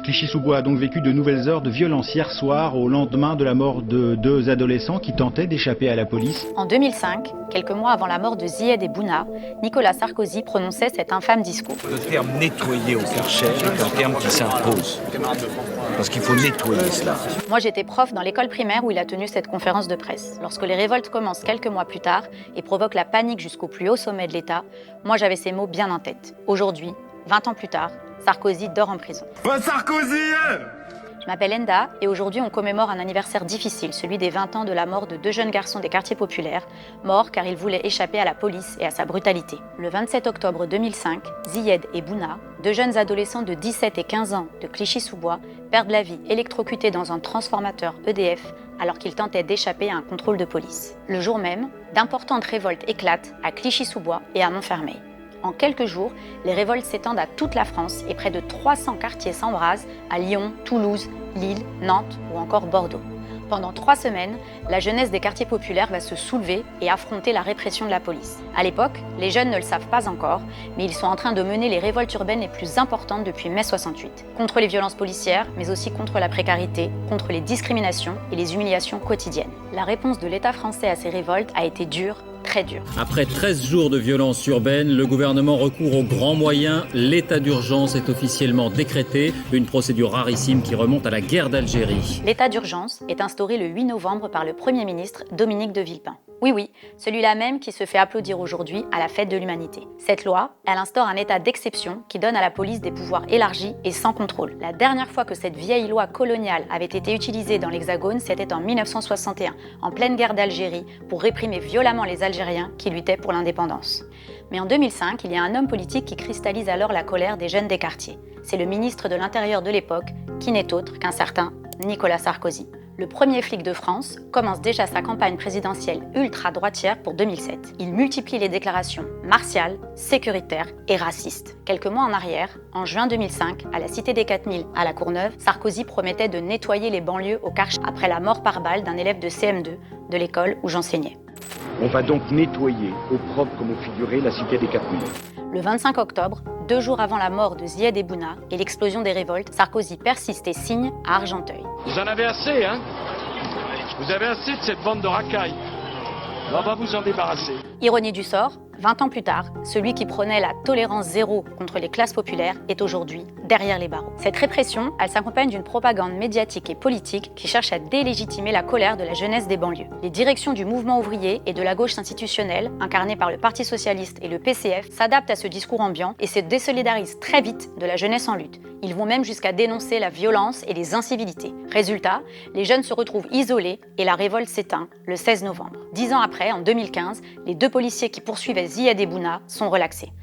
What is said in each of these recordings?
Clichy-sous-Bois a donc vécu de nouvelles heures de violence hier soir au lendemain de la mort de deux adolescents qui tentaient d'échapper à la police. En 2005, quelques mois avant la mort de Zied et Bouna, Nicolas Sarkozy prononçait cet infâme discours. Le terme « nettoyer au Karcher » est un terme qui s'impose. Parce qu'il faut nettoyer cela. Moi, j'étais prof dans l'école primaire où il a tenu cette conférence de presse. Lorsque les révoltes commencent quelques mois plus tard et provoquent la panique jusqu'au plus haut sommet de l'État, moi j'avais ces mots bien en tête. Aujourd'hui, 20 ans plus tard, Sarkozy dort en prison. Sarkozy! Je m'appelle Enda et aujourd'hui on commémore un anniversaire difficile, celui des 20 ans de la mort de deux jeunes garçons des quartiers populaires, morts car ils voulaient échapper à la police et à sa brutalité. Le 27 octobre 2005, Zied et Bouna, deux jeunes adolescents de 17 et 15 ans de Clichy-sous-Bois, perdent la vie électrocutés dans un transformateur EDF alors qu'ils tentaient d'échapper à un contrôle de police. Le jour même, d'importantes révoltes éclatent à Clichy-sous-Bois et à Montfermeil. En quelques jours, les révoltes s'étendent à toute la France et près de 300 quartiers s'embrasent à Lyon, Toulouse, Lille, Nantes ou encore Bordeaux. Pendant 3 semaines, la jeunesse des quartiers populaires va se soulever et affronter la répression de la police. À l'époque, les jeunes ne le savent pas encore, mais ils sont en train de mener les révoltes urbaines les plus importantes depuis mai 68. Contre les violences policières, mais aussi contre la précarité, contre les discriminations et les humiliations quotidiennes. La réponse de l'État français à ces révoltes a été dure, très dur. Après 13 jours de violence urbaine, le gouvernement recourt aux grands moyens. L'état d'urgence est officiellement décrété, une procédure rarissime qui remonte à la guerre d'Algérie. L'état d'urgence est instauré le 8 novembre par le Premier ministre Dominique de Villepin. Oui, celui-là même qui se fait applaudir aujourd'hui à la fête de l'humanité. Cette loi, elle instaure un état d'exception qui donne à la police des pouvoirs élargis et sans contrôle. La dernière fois que cette vieille loi coloniale avait été utilisée dans l'Hexagone, c'était en 1961, en pleine guerre d'Algérie, pour réprimer violemment les Algériens qui luttaient pour l'indépendance. Mais en 2005, il y a un homme politique qui cristallise alors la colère des jeunes des quartiers. C'est le ministre de l'Intérieur de l'époque, qui n'est autre qu'un certain Nicolas Sarkozy. Le premier flic de France commence déjà sa campagne présidentielle ultra-droitière pour 2007. Il multiplie les déclarations martiales, sécuritaires et racistes. Quelques mois en arrière, en juin 2005, à la Cité des 4000 à La Courneuve, Sarkozy promettait de nettoyer les banlieues au Karcher après la mort par balle d'un élève de CM2 de l'école où j'enseignais. On va donc nettoyer, au propre comme au figuré, la Cité des 4000. Le 25 octobre, 2 jours avant la mort de Zied et Bouna et l'explosion des révoltes, Sarkozy persiste et signe à Argenteuil. Vous en avez assez, hein? Vous avez assez de cette bande de racailles. On va vous en débarrasser. Ironie du sort, 20 ans plus tard, celui qui prônait la tolérance zéro contre les classes populaires est aujourd'hui derrière les barreaux. Cette répression, elle s'accompagne d'une propagande médiatique et politique qui cherche à délégitimer la colère de la jeunesse des banlieues. Les directions du mouvement ouvrier et de la gauche institutionnelle, incarnées par le Parti socialiste et le PCF, s'adaptent à ce discours ambiant et se désolidarisent très vite de la jeunesse en lutte. Ils vont même jusqu'à dénoncer la violence et les incivilités. Résultat, les jeunes se retrouvent isolés et la révolte s'éteint le 16 novembre. 10 ans après, en 2015, les 2 policiers qui poursuivaient Zied et Bouna sont relaxés.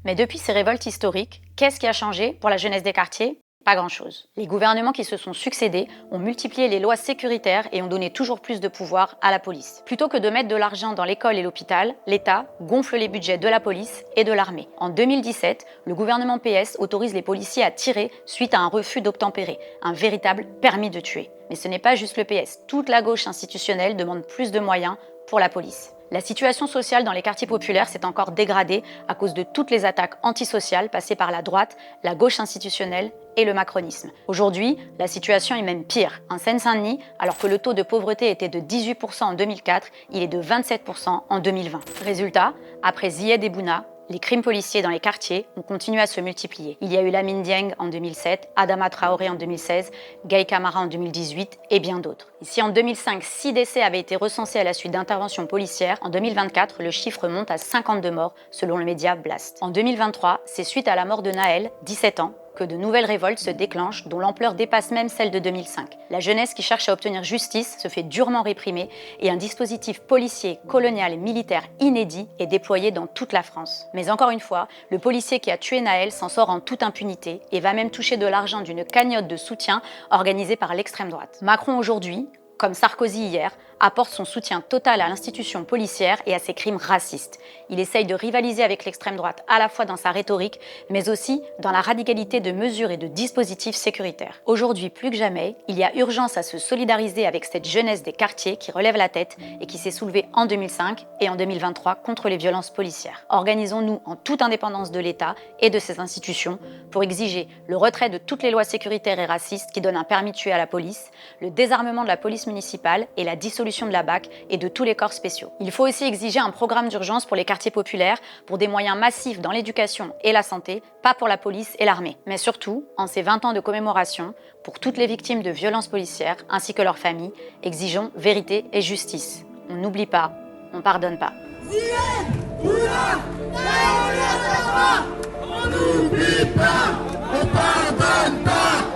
Mais depuis ces révoltes historiques, qu'est-ce qui a changé pour la jeunesse des quartiers ? Pas grand-chose. Les gouvernements qui se sont succédés ont multiplié les lois sécuritaires et ont donné toujours plus de pouvoir à la police. Plutôt que de mettre de l'argent dans l'école et l'hôpital, l'État gonfle les budgets de la police et de l'armée. En 2017, le gouvernement PS autorise les policiers à tirer suite à un refus d'obtempérer, un véritable permis de tuer. Mais ce n'est pas juste le PS, toute la gauche institutionnelle demande plus de moyens pour la police. La situation sociale dans les quartiers populaires s'est encore dégradée à cause de toutes les attaques antisociales passées par la droite, la gauche institutionnelle et le macronisme. Aujourd'hui, la situation est même pire. En Seine-Saint-Denis, alors que le taux de pauvreté était de 18% en 2004, il est de 27% en 2020. Résultat, après Zied et Bouna, les crimes policiers dans les quartiers ont continué à se multiplier. Il y a eu Lamine Dieng en 2007, Adama Traoré en 2016, Gaye Camara en 2018 et bien d'autres. Et si en 2005, 6 décès avaient été recensés à la suite d'interventions policières, en 2024, le chiffre monte à 52 morts selon le média Blast. En 2023, c'est suite à la mort de Naël, 17 ans, que de nouvelles révoltes se déclenchent dont l'ampleur dépasse même celle de 2005. La jeunesse qui cherche à obtenir justice se fait durement réprimer et un dispositif policier, colonial et militaire inédit est déployé dans toute la France. Mais encore une fois, le policier qui a tué Naël s'en sort en toute impunité et va même toucher de l'argent d'une cagnotte de soutien organisée par l'extrême droite. Macron aujourd'hui, comme Sarkozy hier, apporte son soutien total à l'institution policière et à ses crimes racistes. Il essaye de rivaliser avec l'extrême droite à la fois dans sa rhétorique, mais aussi dans la radicalité de mesures et de dispositifs sécuritaires. Aujourd'hui, plus que jamais, il y a urgence à se solidariser avec cette jeunesse des quartiers qui relève la tête et qui s'est soulevée en 2005 et en 2023 contre les violences policières. Organisons-nous en toute indépendance de l'État et de ses institutions pour exiger le retrait de toutes les lois sécuritaires et racistes qui donnent un permis de tuer à la police, le désarmement de la police municipale et la dissolution de la BAC et de tous les corps spéciaux. Il faut aussi exiger un programme d'urgence pour les quartiers populaires, pour des moyens massifs dans l'éducation et la santé, pas pour la police et l'armée. Mais surtout, en ces 20 ans de commémoration, pour toutes les victimes de violences policières ainsi que leurs familles, exigeons vérité et justice. On n'oublie pas, on pardonne pas. On n'oublie pas, on pardonne pas.